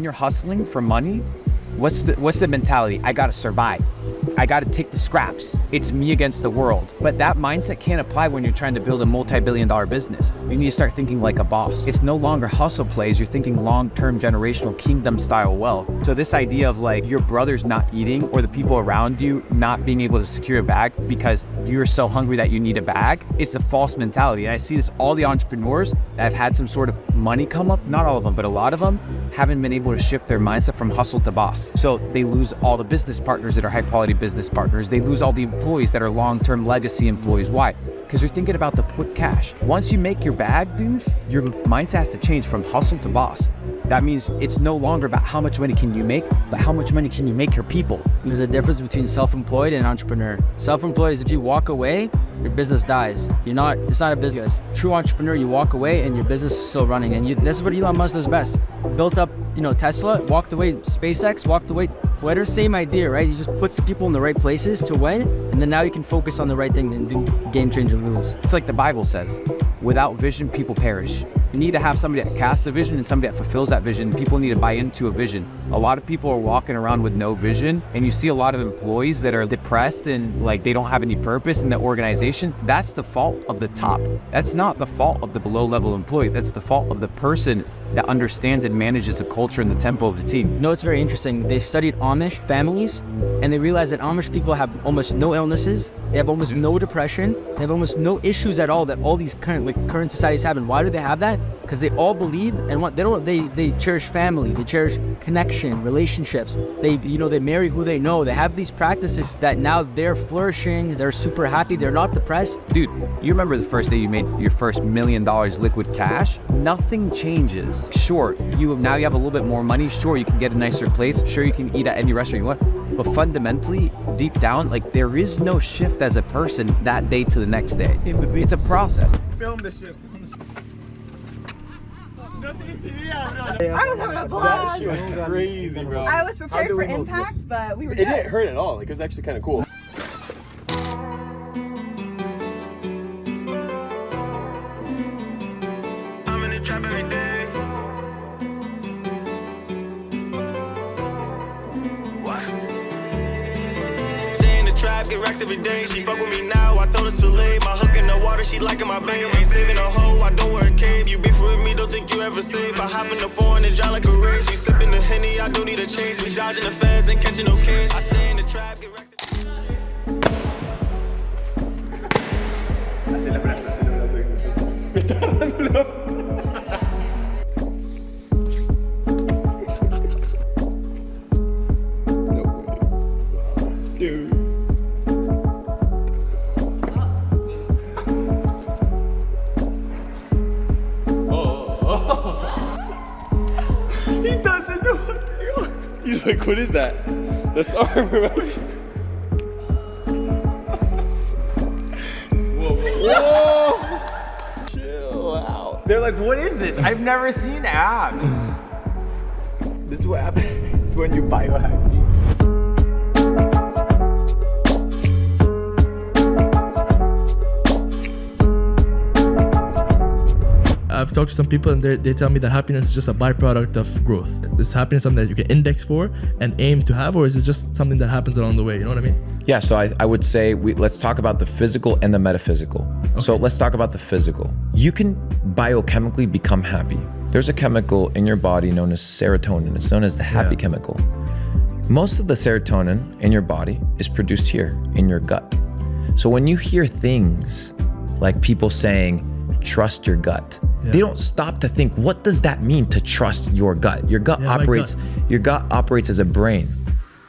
when you're hustling for money, what's the mentality? I gotta survive. I gotta take the scraps. It's me against the world. But that mindset can't apply when you're trying to build a multi-billion-dollar business. You need to start thinking like a boss. It's no longer hustle plays, you're thinking long-term generational kingdom style wealth. So this idea of like your brother's not eating or the people around you not being able to secure a bag because you're so hungry that you need a bag, it's a false mentality. And I see this, all the entrepreneurs that have had some sort of money come up, not all of them, but a lot of them haven't been able to shift their mindset from hustle to boss. So they lose all the business partners that are high quality business partners. They lose all the employees that are long-term legacy employees. Why? Because you're thinking about the quick cash. Once you make your bag, dude, your mindset has to change from hustle to boss. That means it's no longer about how much money can you make, but how much money can you make your people. There's a difference between self-employed and entrepreneur. Self-employed is if you walk away, your business dies. It's not a business. True entrepreneur, you walk away and your business is still running. And this is what Elon Musk does best. Built up, Tesla, walked away, SpaceX, walked away, Twitter, same idea, right? You just puts the people in the right places to win, and then now you can focus on the right things and do game-changing moves. It's like the Bible says, without vision, people perish. You need to have somebody that casts a vision and somebody that fulfills that vision. People need to buy into a vision. A lot of people are walking around with no vision, and you see a lot of employees that are depressed and like they don't have any purpose in the organization. That's the fault of the top. That's not the fault of the below-level employee. That's the fault of the person that understands and manages the culture and the tempo of the team. It's very interesting. They studied Amish families, and they realized that Amish people have almost no illnesses. They have almost no depression. They have almost no issues at all that all these current societies have. And why do they have that? Because they all believe and they cherish family. They cherish connection, relationships. They marry who they know. They have these practices that now they're flourishing. They're super happy. They're not depressed. Dude, you remember the first day you made your first $1 million liquid cash? Nothing changes. Sure, now you have a little bit more money. Sure, you can get a nicer place. Sure, you can eat at any restaurant you want. But fundamentally, deep down, like there is no shift as a person that day to the next day. It's a process. Film the shit. I was having a blast. That shit was crazy, bro. I was prepared for impact, but we were It good. didn't hurt at all. Like, it was actually kind of cool. I'm in the trap every day. What? Stay in the trap, get racks every day. She fuck with me now, I told her to lay. My hook in the water, she liking my babe. Ain't saving a hoe, I don't wear a cave. You beef with me, don't think you ever save. I hop in the foreign and drive like a race. We sipping the Henny, I don't need a chase. We dodging the feds and catching no case. I stay in the trap, get racks Hace el abrazo. Me está dando la... Dude. He doesn't know. He's like, what is that? That's arm around. Whoa. Chill out. They're like, what is this? I've never seen abs. This is what happens when you biohack. I've talked to some people and they tell me that happiness is just a byproduct of growth. Is happiness something that you can index for and aim to have, or is it just something that happens along the way? You know what I mean? Yeah, so I would say let's talk about the physical and the metaphysical. Okay. So let's talk about the physical. You can biochemically become happy. There's a chemical in your body known as serotonin. It's known as the happy chemical. Most of the serotonin in your body is produced here in your gut. So when you hear things like people saying, trust your gut, they don't stop to think, what does that mean to trust your gut? Your gut operates as a brain,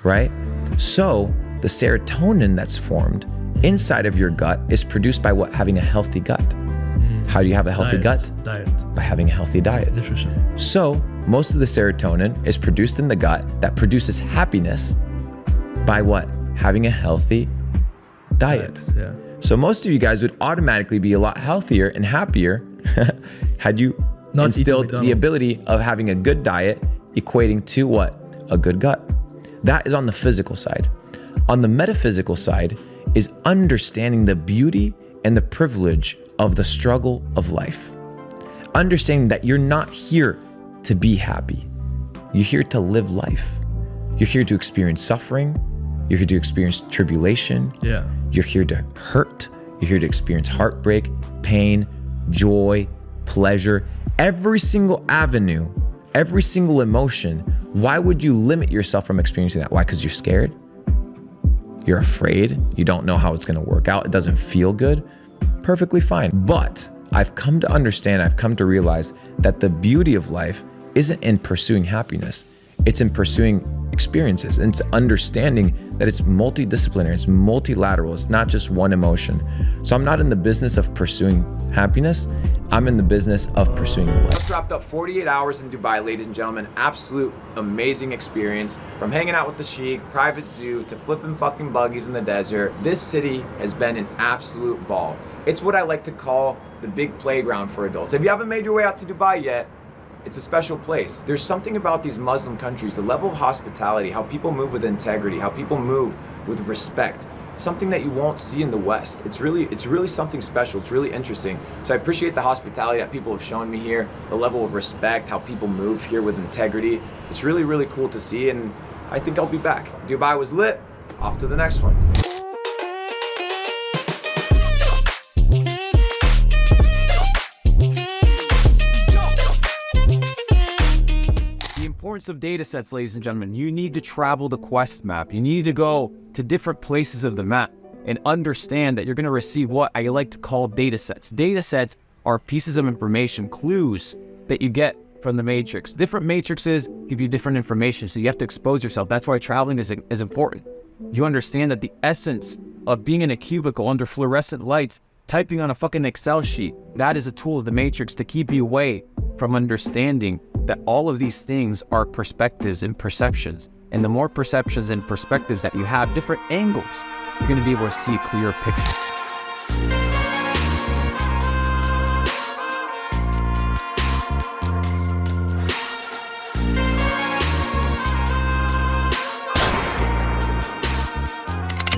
right? So the serotonin that's formed inside of your gut is produced by what? Having a healthy gut. How do you have a healthy gut? Diet. By having a healthy diet. Nutrition. So most of the serotonin is produced in the gut that produces happiness by what? Having a healthy diet. Yeah. So most of you guys would automatically be a lot healthier and happier had you Not instilled eating the McDonald's. ability of having a good diet equating to what? A good gut. That is on the physical side. On the metaphysical side is understanding the beauty and the privilege of the struggle of life. Understanding that you're not here to be happy. You're here to live life. You're here to experience suffering. You're here to experience tribulation. Yeah. You're here to hurt. You're here to experience heartbreak, pain, joy, pleasure, every single avenue, every single emotion. Why would you limit yourself from experiencing that? Why? Because you're scared? You're afraid? You don't know how it's gonna work out? It doesn't feel good? Perfectly fine. But I've come to understand, I've come to realize that the beauty of life isn't in pursuing happiness. It's in pursuing experiences, and it's understanding that it's multidisciplinary, it's multilateral, it's not just one emotion. So I'm not in the business of pursuing happiness, I'm in the business of pursuing life. Just wrapped up 48 hours in Dubai, ladies and gentlemen. Absolute amazing experience. From hanging out with the sheik, private zoo, to flipping fucking buggies in the desert. This city has been an absolute ball. It's what I like to call the big playground for adults. If you haven't made your way out to Dubai yet, it's a special place. There's something about these Muslim countries, the level of hospitality, how people move with integrity, how people move with respect. Something that you won't see in the West. It's really something special. It's really interesting. So I appreciate the hospitality that people have shown me here, the level of respect, how people move here with integrity. It's really, really cool to see, and I think I'll be back. Dubai was lit. Off to the next one. Importance of data sets, ladies and gentlemen. You need to travel the quest map. You need to go to different places of the map and understand that you're going to receive what I like to call data sets. Data sets are pieces of information, clues that you get from the matrix. Different matrices give you different information, so you have to expose yourself. That's why traveling is important. You understand that the essence of being in a cubicle under fluorescent lights, typing on a fucking Excel sheet, that is a tool of the matrix to keep you away from understanding that all of these things are perspectives and perceptions. And the more perceptions and perspectives that you have, different angles, you're going to be able to see a clearer picture.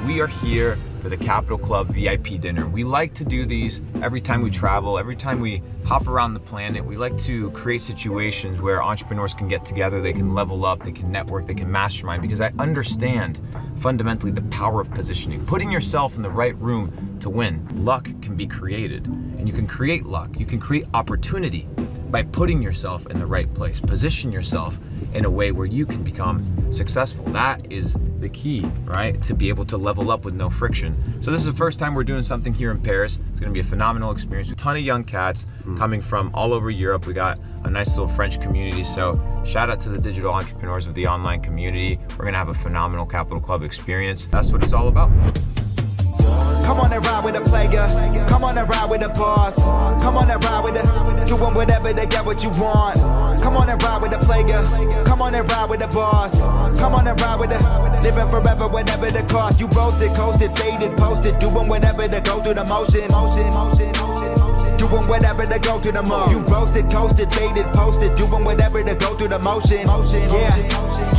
We are here for the Capital Club VIP dinner. We like to do these every time we travel, every time we hop around the planet. We like to create situations where entrepreneurs can get together, they can level up, they can network, they can mastermind, because I understand fundamentally the power of positioning, putting yourself in the right room to win. Luck can be created, and you can create luck. You can create opportunity by putting yourself in the right place. Position yourself in a way where you can become successful. That is the key, right? To be able to level up with no friction. So this is the first time we're doing something here in Paris. It's gonna be a phenomenal experience. A ton of young cats coming from all over Europe. We got a nice little French community. So shout out to the digital entrepreneurs of the online community. We're gonna have a phenomenal Capital Club experience. That's what it's all about. Come on and ride with a player. Come on and ride with a boss. Come on and ride with a doing whatever to get what you want. Come on and ride with a player. Come on and ride with a boss. Come on and ride with a living forever, whatever the cost. You roasted, coasted, faded, posted, doing whatever to go through the motion. Doing whatever to go through the motion. You roasted, coasted, faded, posted, doing whatever to go through the motion.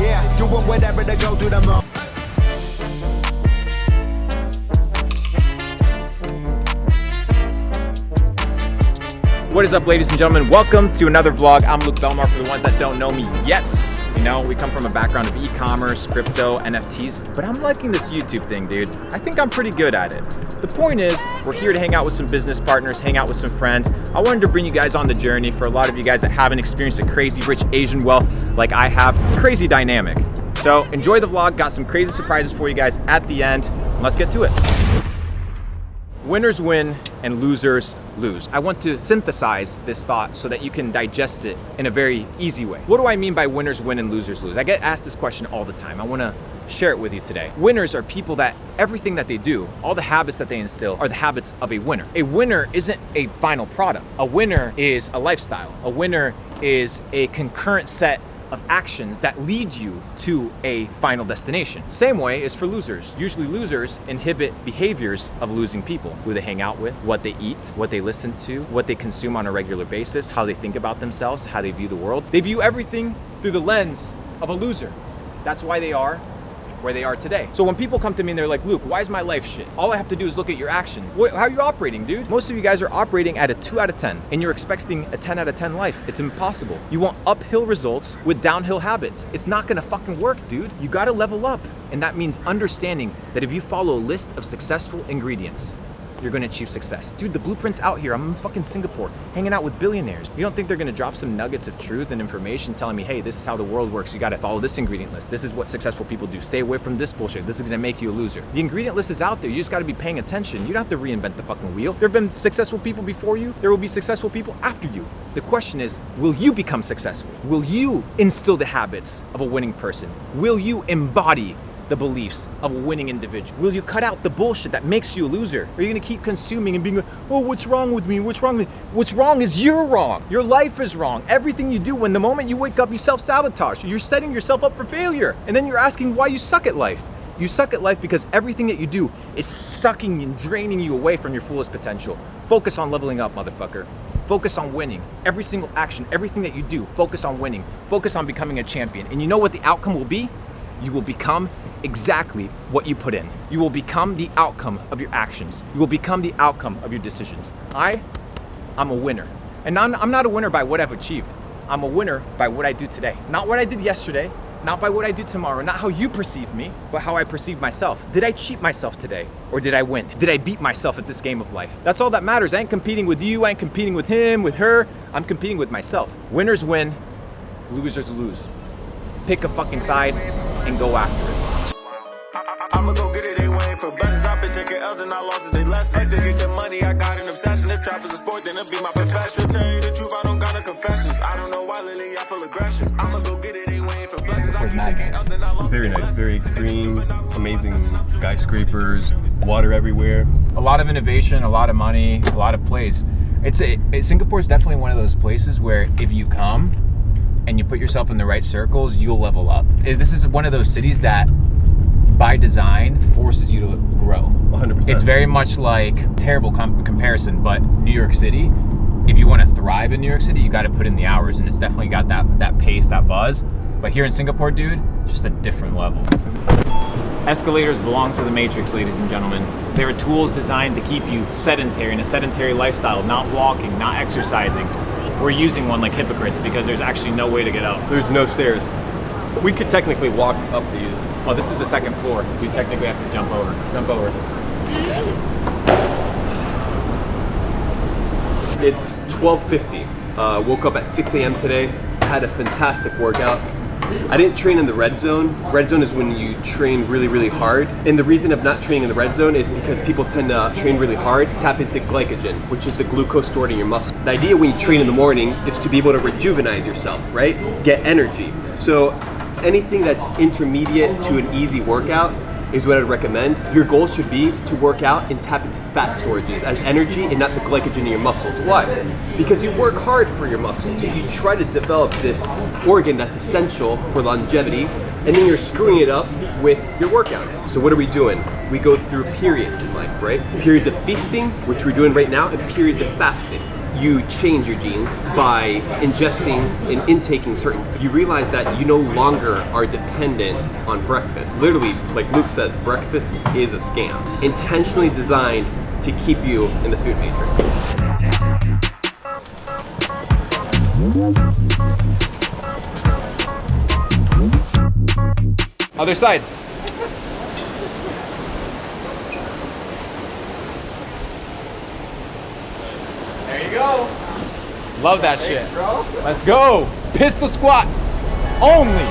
Yeah, doing whatever to go through the motion. What is up, ladies and gentlemen? Welcome to another vlog. I'm Luke Belmar, for the ones that don't know me yet. You know, we come from a background of e-commerce, crypto, NFTs, but I'm liking this YouTube thing, dude. I think I'm pretty good at it. The point is, we're here to hang out with some business partners, hang out with some friends. I wanted to bring you guys on the journey. For a lot of you guys that haven't experienced a crazy rich Asian wealth like I have, crazy dynamic. So enjoy the vlog, got some crazy surprises for you guys at the end. Let's get to it. Winners win and losers lose. I want to synthesize this thought so that you can digest it in a very easy way. What do I mean by winners win and losers lose? I get asked this question all the time. I want to share it with you today. Winners are people that everything that they do, all the habits that they instill are the habits of a winner. A winner isn't a final product. A winner is a lifestyle. A winner is a concurrent set of actions that lead you to a final destination. Same way is for losers. Usually losers inhibit behaviors of losing people. Who they hang out with, what they eat, what they listen to, what they consume on a regular basis, how they think about themselves, how they view the world. They view everything through the lens of a loser. That's why they are where they are today. So when people come to me and they're like, Luke, why is my life shit? All I have to do is look at your action. How are you operating, dude? Most of you guys are operating at a 2 out of 10 and you're expecting a 10 out of 10 life. It's impossible. You want uphill results with downhill habits. It's not gonna fucking work, dude. You gotta level up. And that means understanding that if you follow a list of successful ingredients, you're gonna achieve success. Dude, the blueprint's out here. I'm in fucking Singapore, hanging out with billionaires. You don't think they're gonna drop some nuggets of truth and information telling me, hey, this is how the world works. You gotta follow this ingredient list. This is what successful people do. Stay away from this bullshit. This is gonna make you a loser. The ingredient list is out there. You just gotta be paying attention. You don't have to reinvent the fucking wheel. There have been successful people before you. There will be successful people after you. The question is, will you become successful? Will you instill the habits of a winning person? Will you embody the beliefs of a winning individual? Will you cut out the bullshit that makes you a loser? Or are you gonna keep consuming and being like, oh, what's wrong with me? What's wrong with me? What's wrong is you're wrong. Your life is wrong. Everything you do, when the moment you wake up, you self-sabotage. You're setting yourself up for failure. And then you're asking why you suck at life. You suck at life because everything that you do is sucking and draining you away from your fullest potential. Focus on leveling up, motherfucker. Focus on winning. Every single action, everything that you do, focus on winning. Focus on becoming a champion. And you know what the outcome will be? You will become exactly what you put in. You will become the outcome of your actions. You will become the outcome of your decisions. I'm a winner. And I'm not a winner by what I've achieved. I'm a winner by what I do today. Not what I did yesterday, not by what I do tomorrow, not how you perceive me, but how I perceive myself. Did I cheat myself today? Or did I win? Did I beat myself at this game of life? That's all that matters. I ain't competing with you, I ain't competing with him, with her. I'm competing with myself. Winners win, losers lose. Pick a fucking side and go after it. I'ma go get it, they waiting for blessings. I've been taking L's and I lost they lessons. To get the money, I got an obsession. If trap is a sport, then it'll be my profession. To tell you the truth, I don't got no confessions. I don't know why lately I feel aggression. I'ma go get it, they waiting for blessings. I keep taking L's and I lost Very nice, very extreme, amazing skyscrapers, water everywhere. A lot of innovation, a lot of money, a lot of plays. Singapore is definitely one of those places where if you come and you put yourself in the right circles, you'll level up. This is one of those cities that by design forces you to grow. 100%. It's very much like, terrible comparison, but New York City, if you want to thrive in New York City, you got to put in the hours, and it's definitely got that pace, that buzz. But here in Singapore, dude, just a different level. Escalators belong to the Matrix, ladies and gentlemen. They're tools designed to keep you sedentary, in a sedentary lifestyle, not walking, not exercising. We're using one like hypocrites because there's actually no way to get up. There's no stairs. We could technically walk up these. Oh, this is the second floor. We technically have to jump over. Jump over. It's 12:50. Woke up at 6 a.m. today. Had a fantastic workout. I didn't train in the red zone. Red zone is when you train really, really hard. And the reason of not training in the red zone is because people tend to train really hard, tap into glycogen, which is the glucose stored in your muscle. The idea when you train in the morning is to be able to rejuvenate yourself, right? Get energy. So anything that's intermediate to an easy workout is what I'd recommend. Your goal should be to work out and tap into fat storages as energy and not the glycogen in your muscles. Why? Because you work hard for your muscles. You try to develop this organ that's essential for longevity, and then you're screwing it up with your workouts. So what are we doing? We go through periods in life, right? Periods of feasting, which we're doing right now, and periods of fasting. You change your genes by ingesting and intaking certain food. You realize that you no longer are dependent on breakfast. Literally, like Luke said, breakfast is a scam. Intentionally designed to keep you in the food matrix. Other side. There you go. Love that shit. Bro. Let's go. Pistol squats only.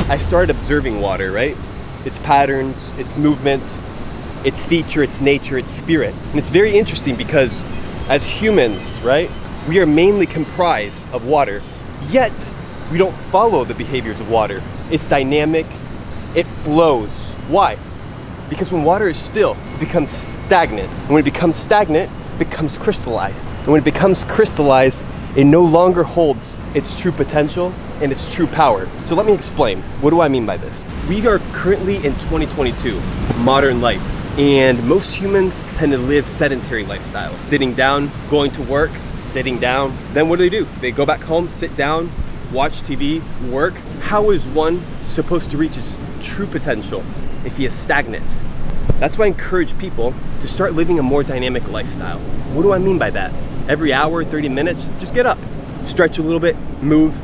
I started observing water, right? Its patterns, its movements, its feature, its nature, its spirit. And it's very interesting because as humans, right, we are mainly comprised of water, yet we don't follow the behaviors of water. It's dynamic, it flows. Why? Because when water is still, it becomes stagnant. And when it becomes stagnant, it becomes crystallized. And when it becomes crystallized, It no longer holds its true potential and its true power. So let me explain. What do I mean by this? We are currently in 2022, modern life, and most humans tend to live sedentary lifestyles. Sitting down, going to work, sitting down. Then what do? They go back home, sit down, watch TV, work. How is one supposed to reach his true potential if he is stagnant? That's why I encourage people to start living a more dynamic lifestyle. What do I mean by that? Every hour, 30 minutes, just get up, stretch a little bit, move,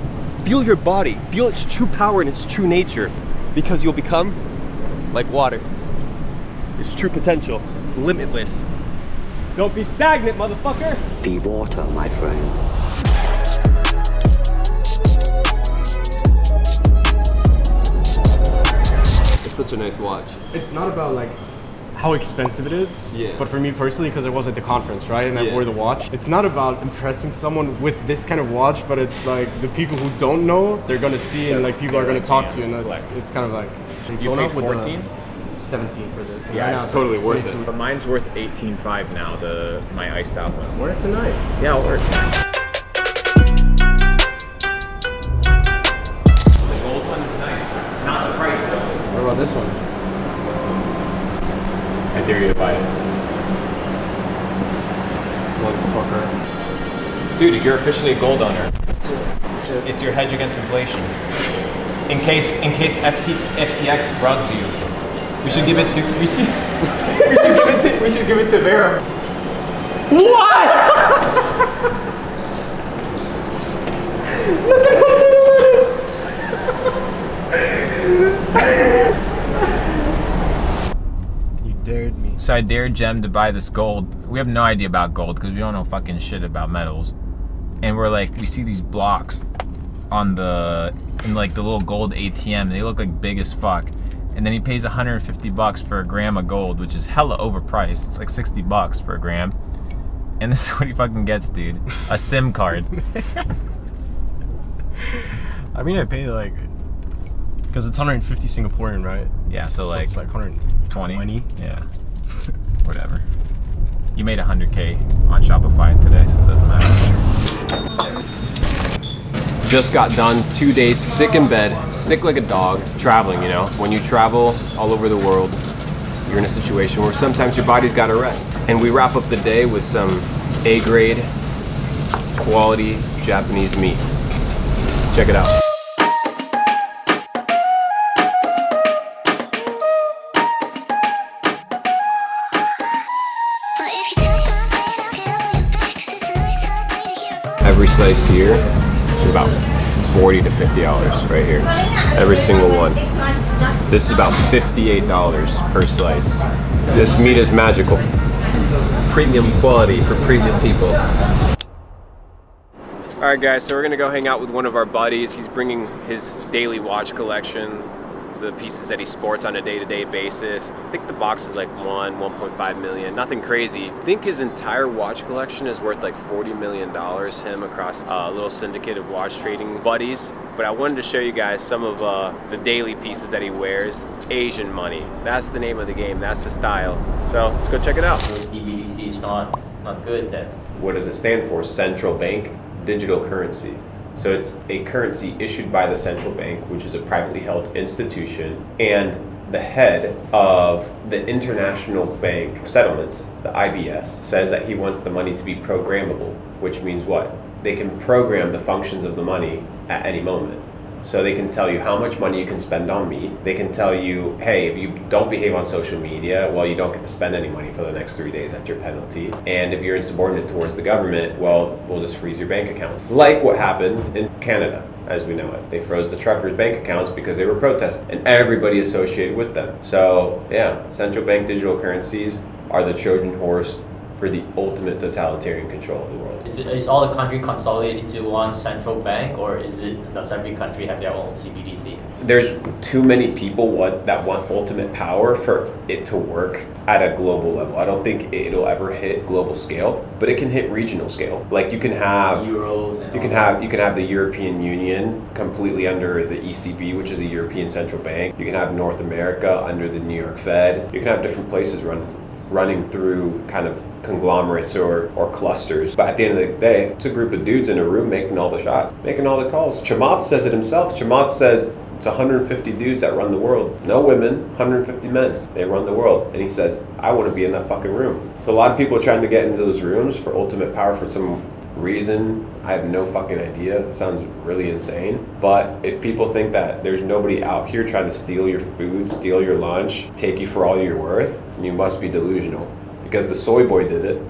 feel your body, feel its true power and its true nature, because you'll become like water. Its true potential, limitless. Don't be stagnant, motherfucker! Be water, my friend. It's such a nice watch. It's not about like how expensive it is, Yeah. but for me personally, because I was at the conference, right, and I wore the watch, it's not about impressing someone with this kind of watch, but it's like the people who don't know, they're gonna see, and like people are gonna talk to you, and it's kind of like You paid 14? 17 for this. Yeah, Right now it's totally like worth 22. it. But mine's worth 18.5 now, my iced out one. Wear it tonight. Yeah, I'll wear it tonight. The gold one is nice. Not the price though. What about this one? I dare you to buy it. Motherfucker. Dude, you're officially a gold owner. It's your hedge against inflation. In case FTX rugs you, we should give it to we should give it to Vera. What? Look at how little it is! You dared me. So I dared Jem to buy this gold. We have no idea about gold because we don't know fucking shit about metals. And we're like, we see these blocks in like the little gold ATM. They look like big as fuck. And then he pays 150 bucks for a gram of gold, which is hella overpriced. It's like 60 bucks for a gram. And this is what he fucking gets, dude. A SIM card. I mean, I paid like, because it's 150 Singaporean, right? Yeah, so like it's like 120. 20? Yeah. Whatever. You made 100K on Shopify today, so it doesn't matter. Just got done 2 days sick in bed, sick like a dog, traveling, you know. When you travel all over the world, you're in a situation where sometimes your body's gotta rest. And we wrap up the day with some A-grade, quality Japanese meat. Check it out. Every slice here is about $40 to $50 right here. Every single one. This is about $58 per slice. This meat is magical. Premium quality for premium people. Alright guys, so we're gonna go hang out with one of our buddies. He's bringing his daily watch collection, the pieces that he sports on a day-to-day basis. I think the box is like 1.5 million, nothing crazy. I think his entire watch collection is worth like $40 million, him across a little syndicate of watch trading buddies. But I wanted to show you guys some of the daily pieces that he wears. Asian money, that's the name of the game, that's the style. So let's go check it out. CBDC is not good then. What does it stand for? Central Bank Digital Currency. So it's a currency issued by the central bank, which is a privately held institution, and the head of the International Bank of Settlements, the IBS, says that he wants the money to be programmable, which means what? They can program the functions of the money at any moment. So they can tell you how much money you can spend on me. They can tell you, hey, if you don't behave on social media, well, you don't get to spend any money for the next 3 days. That's your penalty. And if you're insubordinate towards the government, well, we'll just freeze your bank account. Like what happened in Canada, as we know it. They froze the truckers' bank accounts because they were protesting, and everybody associated with them. So yeah, central bank digital currencies are the Trojan horse for the ultimate totalitarian control of the world. Is all the country consolidated into one central bank, or does every country have their own CBDC? There's too many people that want ultimate power for it to work at a global level. I don't think it'll ever hit global scale, but it can hit regional scale. Like you can have euros and you can have the European Union completely under the ECB, which is the European Central Bank. You can have North America under the New York Fed. You can have different places run running through kind of conglomerates or clusters. But at the end of the day, it's a group of dudes in a room making all the shots, making all the calls. Chamath says it himself. Chamath says it's 150 dudes that run the world. No women, 150 men. They run the world. And he says, I want to be in that fucking room. So a lot of people are trying to get into those rooms for ultimate power for some reason. I have no fucking idea. It sounds really insane. But if people think that there's nobody out here trying to steal your food, steal your lunch, take you for all you're worth, you must be delusional. Because the soy boy did it,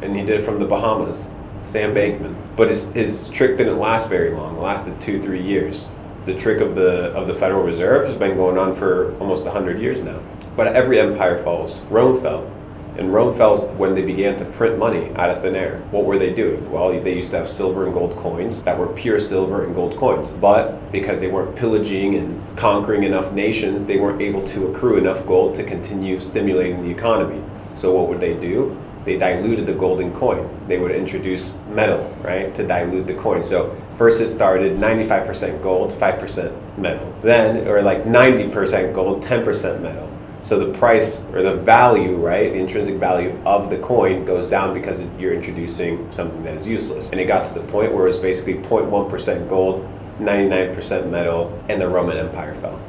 and he did it from the Bahamas, Sam Bankman. But his trick didn't last very long. It lasted 2-3 years. The trick of the Federal Reserve has been going on for almost 100 years now. But every empire falls. Rome fell. And Rome fell when they began to print money out of thin air. What were they doing? Well, they used to have silver and gold coins that were pure silver and gold coins. But because they weren't pillaging and conquering enough nations, they weren't able to accrue enough gold to continue stimulating the economy. So what would they do? They diluted the golden coin. They would introduce metal, right, to dilute the coin. So first it started 95% gold, 5% metal. Then, or like 90% gold, 10% metal. So the price or the value, right, the intrinsic value of the coin goes down because you're introducing something that is useless. And it got to the point where it was basically 0.1% gold, 99% metal, and the Roman Empire fell.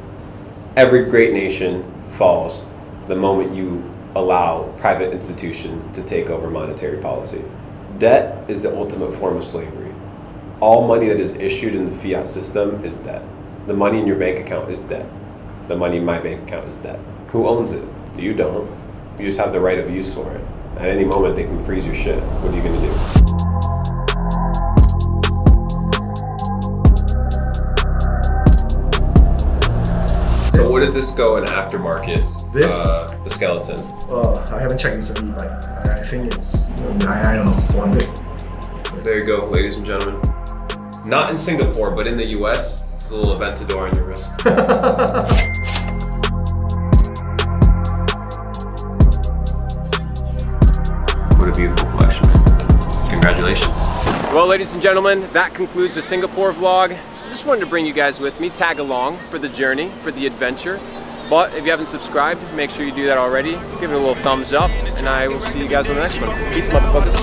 Every great nation falls the moment you allow private institutions to take over monetary policy. Debt is the ultimate form of slavery. All money that is issued in the fiat system is debt. The money in your bank account is debt. The money in my bank account is debt. Who owns it? You don't. You just have the right of use for it. At any moment, they can freeze your shit. What are you gonna do? So what does this go in aftermarket? This? The skeleton. I haven't checked recently, but I think it's, I don't know, 400. There you go, ladies and gentlemen. Not in Singapore, but in the US, it's a little Aventador on your wrist. What a beautiful collection. Congratulations. Well, ladies and gentlemen, that concludes the Singapore vlog. I just wanted to bring you guys with me, tag along for the journey, for the adventure. But if you haven't subscribed, make sure you do that already. Give it a little thumbs up, and I will see you guys on the next one. Peace, motherfuckers.